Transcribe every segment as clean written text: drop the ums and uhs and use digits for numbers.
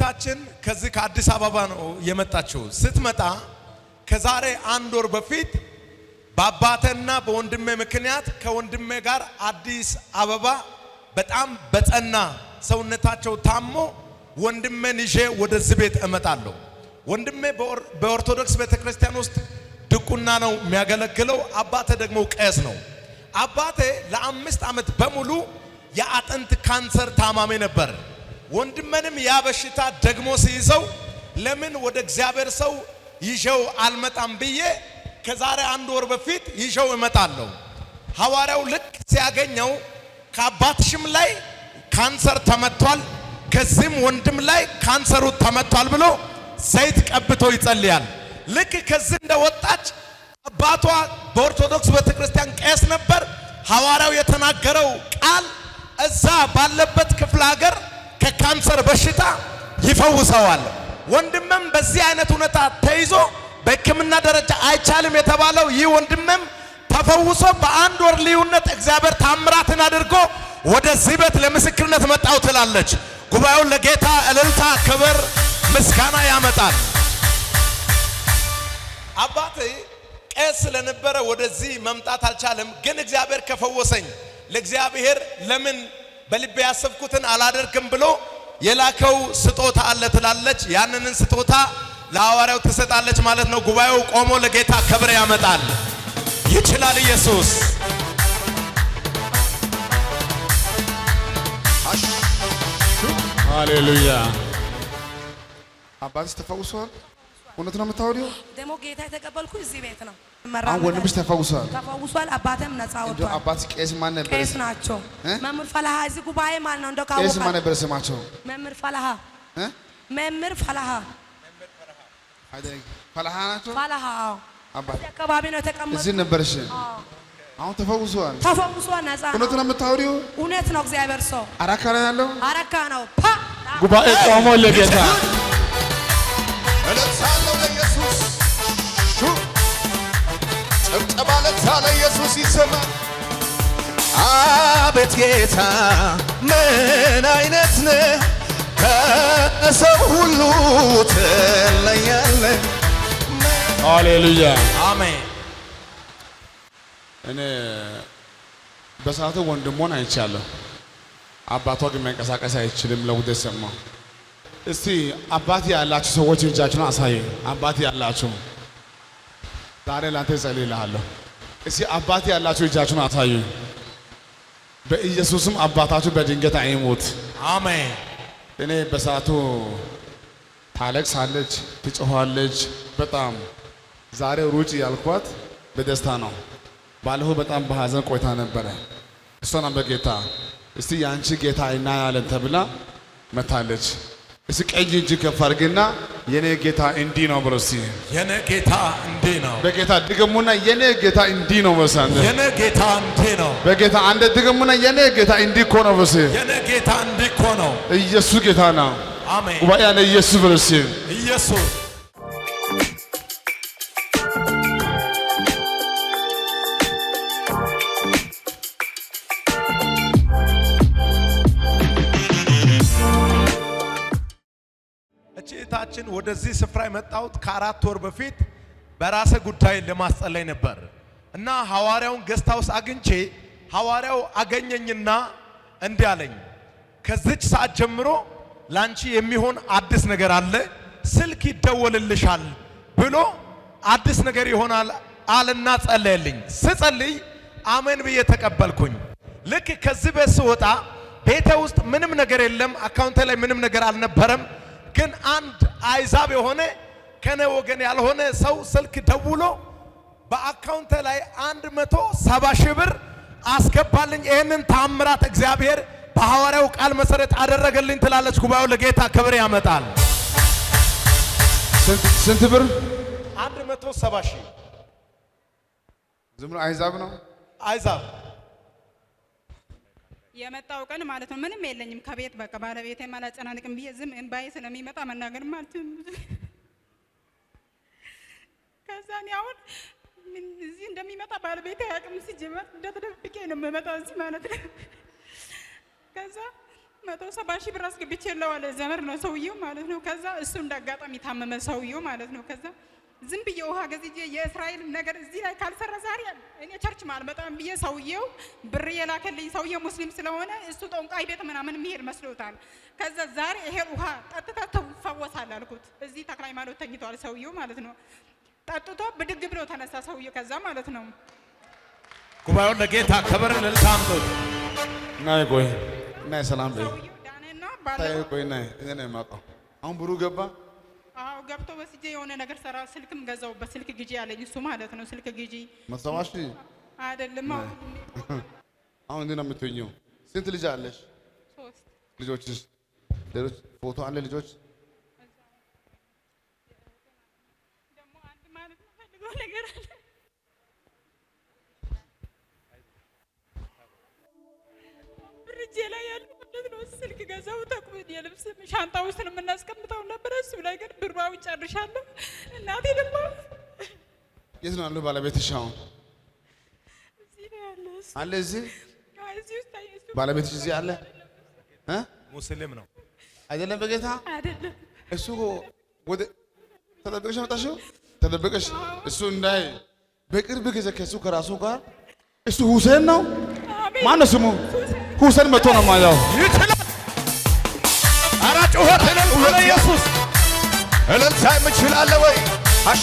እህታችን ከዚህ ከአዲስ አበባ ነው የመጣችው። ስትመጣ ከዛሬ 1 ወር በፊት በአባቴና በወንድሜ ምክንያት ከወንድሜ ጋር አዲስ አበባ በጣም በጸና ሰውነታቸው ታሞ ወንድሜን ይዤ ወደዚህ ቤት እመጣለሁ። ወንድሜ በኦርቶዶክስ ቤተክርስቲያን ውስጥ ድቁና ነው የሚያገለግለው። አባቴ ደግሞ ቄስ ነው። አባቴ ለ5 ዓመት በሙሉ የአጥንት ካንሰር ታማሚ ነበር። ወንድሜንም ያ በሽታ ደግሞ ሲይዘው ለምን ወደ እግዚአብሔር ሰው ይዤው አልመጣም ብዬ ከዛሬ 1 ወር በፊት ይዤው እመጣለሁ። ሐዋርያው ልክ ሲያገኘው ከአባትሽም ላይ ካንሰር ተመቷል፣ ከዚህም ወንድም ላይ ካንሰሩ ተመቷል ብሎ ዘይት ቀብቶ ይጸልያል። ልክ ከዚህ እንደወጣች አባቷ በኦርቶዶክስ ቤተክርስቲያን ቄስ ነበር። ሐዋርያው የተናገረው ቃል እዛ ባለበት ክፍለ ሀገር ከካንሰር በሽታ ይፈውሰዋል። ወንድምም በዚህ አይነት ሁኔታ ተይዞ በሕክምና ደረጃ አይቻልም የተባለው ይህ ወንድምም ተፈውሶ በ1 ወር ልዩነት እግዚአብሔር ታምራትን አድርጎ ወደዚህ ቤት ለምስክርነት መጣው ትላለች። ጉባኤው ለጌታ እልልታ፣ ክብር፣ ምስጋና ያመጣል። አባቴ ቄስ ስለነበረ ወደዚህ መምጣት አልቻለም። ግን እግዚአብሔር ከፈወሰኝ ለእግዚአብሔር ለምን በልቤ ያሰብኩትን አላደርግም ብሎ የላከው ስጦታ አለ ትላለች። ያንንን ስጦታ ለሐዋርያው ትሰጣለች ማለት ነው። ጉባኤው ቆሞ ለጌታ ክብር ያመጣል። ይችላል ኢየሱስ። ሃሌሉያ። አባትሽ ተፈውሷል? እውነት ነው የምታወሪው? ደሞ ጌታ የተቀበልኩ እዚህ ቤት ነው። አሁን ወንድምሽ ተፈውሷል? ተፈውሷል። አባቴም ነፃ ወጥቷል። አባትሽ ቄስ ማን ነበር? ቄስ ናቸው። መምህር ፈላሃ እዚህ ጉባኤ ማን ነው እንደው ካወቀ? ቄስ ማን ነበር ስማቸው? መምህር ፈላሃ መምህር ፈላሃ አይደል? ፈላሃ ናቸው። ፈላሃ አባት አካባቢ ነው ተቀመጠ። እዚህ ነበርሽ? አሁን ተፈውሷል? ተፈውሷል። ነፃ ነው። እውነት ነው የምታወሪው? እውነት ነው። እግዚአብሔር ሰው አራካ ላይ ያለው አራካ ነው። ጉባኤ ቆሞ ለጌታ እለታለሁ ለኢየሱስ ጭብጨባ ለታለ ኢየሱስ ይሰማ። አቤት ጌታ ምን አይነት ነህ፣ ከሰው ሁሉ ትለያለህ። ሃሌሉያ አሜን። እኔ በሰዓቱ ወንድሞን አይቻለሁ። አባቷ ግን መንቀሳቀስ አይችልም። ለውደ ሰማው። እስቲ አባት ያላችሁ ሰዎች እጃችሁን አሳዩ። አባት ያላችሁ ዛሬ ላንተ ጸልይልሃለሁ። እስቲ አባት ያላችሁ እጃችሁን አሳዩ። በኢየሱስም አባታችሁ በድንገት አይሞት። አሜን። እኔ በሰዓቱ ታለቅሳለች፣ ትጮኻለች በጣም። ዛሬ ሩጭ ያልኳት በደስታ ነው። ባለፈው በጣም በሐዘን ቆይታ ነበረ። እሷና በጌታ እስቲ ያንቺ ጌታ እናያለን ተብላ መታለች። እስቲ ቀኝ እጅ ከፍ አድርግና የኔ ጌታ እንዲህ ነው ብሎ እስቲ የኔ ጌታ እንዲህ ነው። በጌታ ድገሙና የኔ ጌታ እንዲህ ነው በሳንደ የኔ ጌታ እንዲህ ነው። በጌታ አንደ ድገሙና የኔ ጌታ እንዲህ እኮ ነው በሲ የኔ ጌታ እንዲህ እኮ ነው። ኢየሱስ ጌታ ነው። አሜን። ጉባኤ ያለ ኢየሱስ ብሎ እስቲ ኢየሱስ እህታችን ወደዚህ ስፍራ የመጣሁት ከ4 ወር በፊት በራሴ ጉዳይ ለማስጸለይ ነበር እና ሐዋርያውን ጌስት ሃውስ አግኝቼ ሐዋርያው አገኘኝና እንዲህ አለኝ፣ ከዚች ሰዓት ጀምሮ ላንቺ የሚሆን አዲስ ነገር አለ፣ ስልክ ይደወልልሻል ብሎ አዲስ ነገር ይሆናል አለና ጸለየልኝ። ስጸልይ አሜን ብዬ ተቀበልኩኝ። ልክ ከዚህ ቤት ስወጣ ቤቴ ውስጥ ምንም ነገር የለም፣ አካውንቴ ላይ ምንም ነገር አልነበረም። ግን አንድ አይዛብ የሆነ ከኔ ወገን ያልሆነ ሰው ስልክ ደውሎ በአካውንቴ ላይ 170 ሺህ ብር አስገባልኝ፣ ይሄንን ታምራት እግዚአብሔር በሐዋርያው ቃል መሰረት አደረገልኝ ትላለች። ጉባኤው ለጌታ ክብር ያመጣል። ስንት ብር? 170 ሺህ። ዝም ብሎ አይዛብ ነው። አይዛብ የመጣው ቀን ማለት ነው። ምንም የለኝም ከቤት በቃ ባለቤቴ ማላጨናንቅም ብዬ ዝም እንባዬ ስለሚመጣ መናገር ማለት ነው። ከዛኔ አሁን እዚህ እንደሚመጣ ባለቤቴ አያውቅም። ሲጀመር እንደተደብቄ ነው የምመጣው እዚህ ማለት ነው። ከዛ 170,000 ብር አስገብቼለው አለ። ዘመድ ነው ሰውየው ማለት ነው። ከዛ እሱ እንዳጋጣሚ ታመመ ሰውየው ማለት ነው። ከዛ ዝም ብዬ ውሃ ገዝጄ የእስራኤል ነገር እዚህ ላይ ካልሰራ ዛሬ እኔ ቸርች አልመጣም ብዬ ሰውየው ብር የላከልኝ ሰውየው ሙስሊም ስለሆነ እሱ ጠንቋይ ቤት ምናምን የሚሄድ መስሎታል። ከዛ ዛሬ ይሄ ውሃ ጠጥታ ትፈወሳለህ አልኩት። እዚህ ተክለ ሃይማኖት ተኝቷል ሰውየው ማለት ነው። ጠጥቶ ብድግ ብሎ ተነሳ ሰውየው ከዛ ማለት ነው። ጉባኤውን ለጌታ ክብር ልታምጡት ናይ ቆይ ናይ ሰላም በይ ሰውየው ዳነና ባለ ታይ ቆይ ናይ እኔ ነው የማውቀው አሁን ብሩ ገባ አዎ ገብቶ በስጄ የሆነ ነገር ሰራ ስልክም ገዛው በስልክ ግዢ ያለኝ እሱ ማለት ነው። ስልክ ግዢ መሰማሽ አይደለም አሁን እንዴት ነው የምትሆኚው? ስንት ልጅ አለሽ? 3 ልጆችሽ ሌሎች ፎቶ አለ ልጆች ደግሞ አንድ ማለት ነው ፈልገው ነገር አለ ብርጄ ላይ ያለው ማለት ነው። ስልክ ገዛው ተቁም የልብስ ሻንጣ ውስጥ ነው የምናስቀምጠው ነበር። እሱ ላይ ግን ብርባው ጨርሻለሁ። እናቴ ደግሞ የት ነው ያለው ባለቤትሽ? አሁን እዚህ ነው ያለው አለ እዚህ እዚህ ውስጥ አይሱ ባለቤትሽ እዚህ አለ ሙስሊም ነው አይደለም? በጌታ አይደለም እሱ ወደ ተደብቀሽ መጣሽው ተደብቀሽ እሱ እንዳይ በቅርብ ጊዜ ከሱ ከራሱ ጋር እሱ ሁሴን ነው ማን ነው ስሙ? ሁሴን መጥቶ ነው ማያው ይችላል። ኧረ ጩኸት ለኢየሱስ እልልታ የምችላለ ወይ አሹ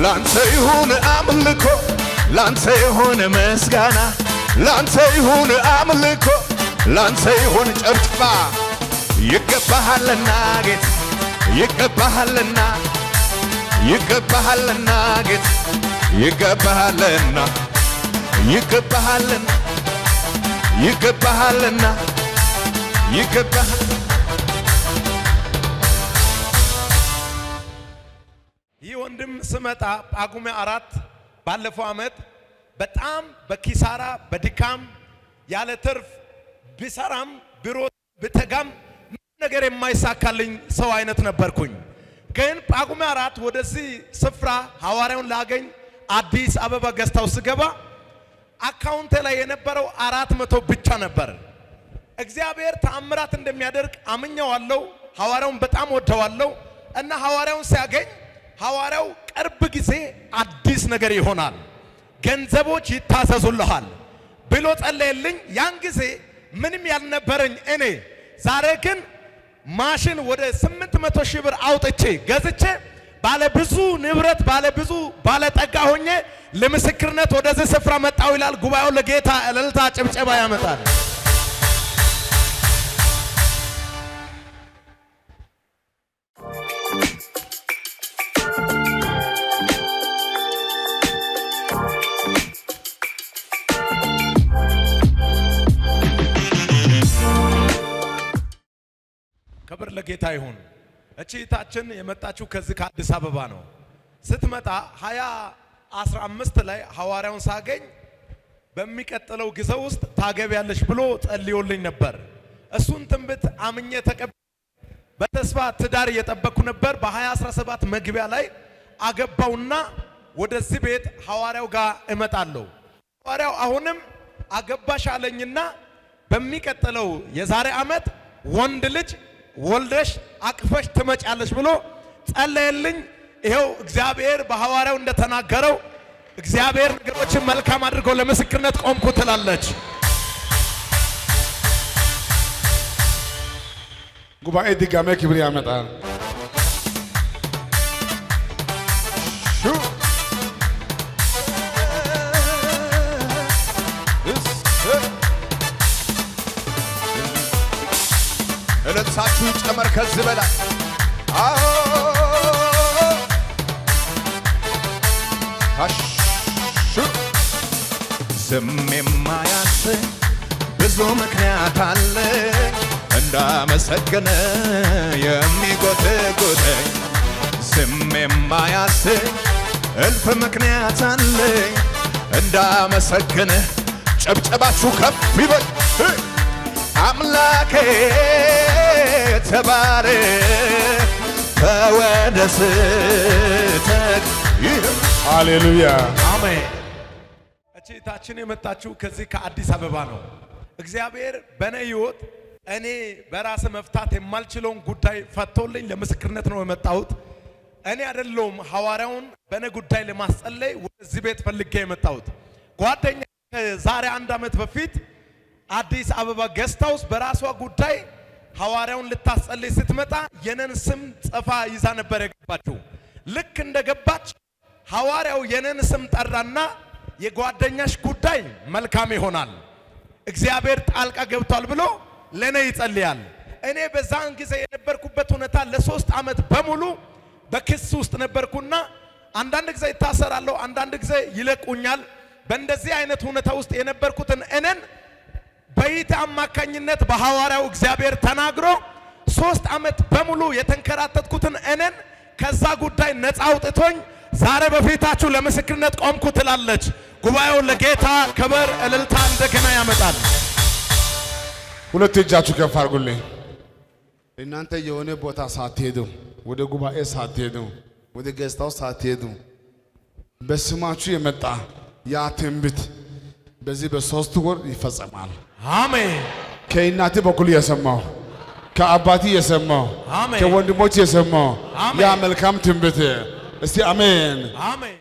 ላንተ ይሁን አምልኮ ላንተ ይሁን ምስጋና ላንተ ይሁን አምልኮ ላንተ ይሁን ጭብጨባ ይገባሃልና ጌታ ይገባሃልና ይገባሃልና ጌታ ይገባሃልና ይገባሃልና ይገባሃልና ይገባሃል ይህ ወንድም ስመጣ ጳጉሜ 4 ባለፈው ዓመት በጣም በኪሳራ በድካም ያለ ትርፍ ቢሰራም ቢሮ ብተጋም ነገር የማይሳካልኝ ሰው አይነት ነበርኩኝ። ግን ጳጉሜ 4 ወደዚህ ስፍራ ሐዋርያውን ላገኝ አዲስ አበባ ገዝታው ስገባ አካውንቴ ላይ የነበረው 400 ብቻ ነበር። እግዚአብሔር ተአምራት እንደሚያደርግ አምኜዋለሁ። ሐዋርያውን በጣም ወደዋለሁ እና ሐዋርያውን ሲያገኝ ሐዋርያው ቅርብ ጊዜ አዲስ ነገር ይሆናል፣ ገንዘቦች ይታዘዙልሃል ብሎ ጸለየልኝ። ያን ጊዜ ምንም ያልነበረኝ እኔ ዛሬ ግን ማሽን ወደ 800,000 ብር አውጥቼ ገዝቼ ባለ ብዙ ንብረት ባለ ብዙ ባለጠጋ ሆኜ ለምስክርነት ወደዚህ ስፍራ መጣው ይላል። ጉባኤው ለጌታ እልልታ ጭብጨባ ያመጣል። ክብር ለጌታ ይሁን። እቺታችን የመጣችው ከዚህ ከአዲስ አበባ ነው። ስትመጣ 2015 ላይ ሐዋርያውን ሳገኝ በሚቀጥለው ጊዜ ውስጥ ታገቢያለሽ ብሎ ጸልዮልኝ ነበር። እሱን ትንቢት አምኜ ተቀበል በተስፋ ትዳር እየጠበቅኩ ነበር። በ2017 መግቢያ ላይ አገባውና ወደዚህ ቤት ሐዋርያው ጋር እመጣለሁ። ሐዋርያው አሁንም አገባሽ አለኝና በሚቀጥለው የዛሬ ዓመት ወንድ ልጅ ወልደሽ አቅፈሽ ትመጫለሽ ብሎ ጸለየልኝ። ይሄው እግዚአብሔር በሐዋርያው እንደተናገረው እግዚአብሔር ነገሮችን መልካም አድርጎ ለምስክርነት ቆምኩ ትላለች። ጉባኤ ድጋሜ ክብር ያመጣል። እልልታችሁ ጨመር ከዚህ በላይ አዎ አሹ ዝም የማያሰኝ ብዙ ምክንያት አለ እንዳመሰገነ የሚጎትጉተኝ ዝም የማያሰኝ እልፍ ምክንያት አለ እንዳመሰገነ ጨብጨባችሁ ከፍ ይበል አምላኬ ተባረክ ተወደስ ተግ ሃሌሉያ አሜን። እቺ እህታችን የመጣችው ከዚህ ከአዲስ አበባ ነው። እግዚአብሔር በኔ ህይወት እኔ በራስ መፍታት የማልችለውን ጉዳይ ፈቶልኝ ለምስክርነት ነው የመጣሁት። እኔ አይደለም ሐዋርያውን በኔ ጉዳይ ለማስጸለይ ወደዚህ ቤት ፈልጌ የመጣሁት። ጓደኛ ዛሬ 1 ዓመት በፊት አዲስ አበባ ጌስት ሃውስ በራሷ ጉዳይ ሐዋርያውን ልታስጸልይ ስትመጣ የነን ስም ጽፋ ይዛ ነበር የገባችው። ልክ እንደገባች ሐዋርያው የነን ስም ጠራና የጓደኛሽ ጉዳይ መልካም ይሆናል እግዚአብሔር ጣልቃ ገብቷል ብሎ ለኔ ይጸልያል። እኔ በዛን ጊዜ የነበርኩበት ሁኔታ ለ3 ዓመት በሙሉ በክስ ውስጥ ነበርኩና አንዳንድ ጊዜ ይታሰራለሁ፣ አንዳንድ ጊዜ ይለቁኛል። በእንደዚህ አይነት ሁኔታ ውስጥ የነበርኩትን እኔን በይታ አማካኝነት በሐዋርያው እግዚአብሔር ተናግሮ 3 ዓመት በሙሉ የተንከራተትኩትን እኔን ከዛ ጉዳይ ነፃ አውጥቶኝ ዛሬ በፊታችሁ ለምስክርነት ቆምኩ ትላለች። ጉባኤው ለጌታ ክብር እልልታ እንደገና ያመጣል። ሁለት እጃችሁ ከፍ አድርጉልኝ። እናንተ የሆነ ቦታ ሳትሄዱ፣ ወደ ጉባኤ ሳትሄዱ፣ ወደ ጌስት ሃውስ ሳትሄዱ በስማችሁ የመጣ ያ ትንቢት በዚህ በ3 ወር ይፈጸማል። አሜን። ከእናቴ በኩል የሰማው ከአባቴ የሰማው ከወንድሞች የሰማው ያ መልካም ትንቢት እስቲ አሜን። አሜን።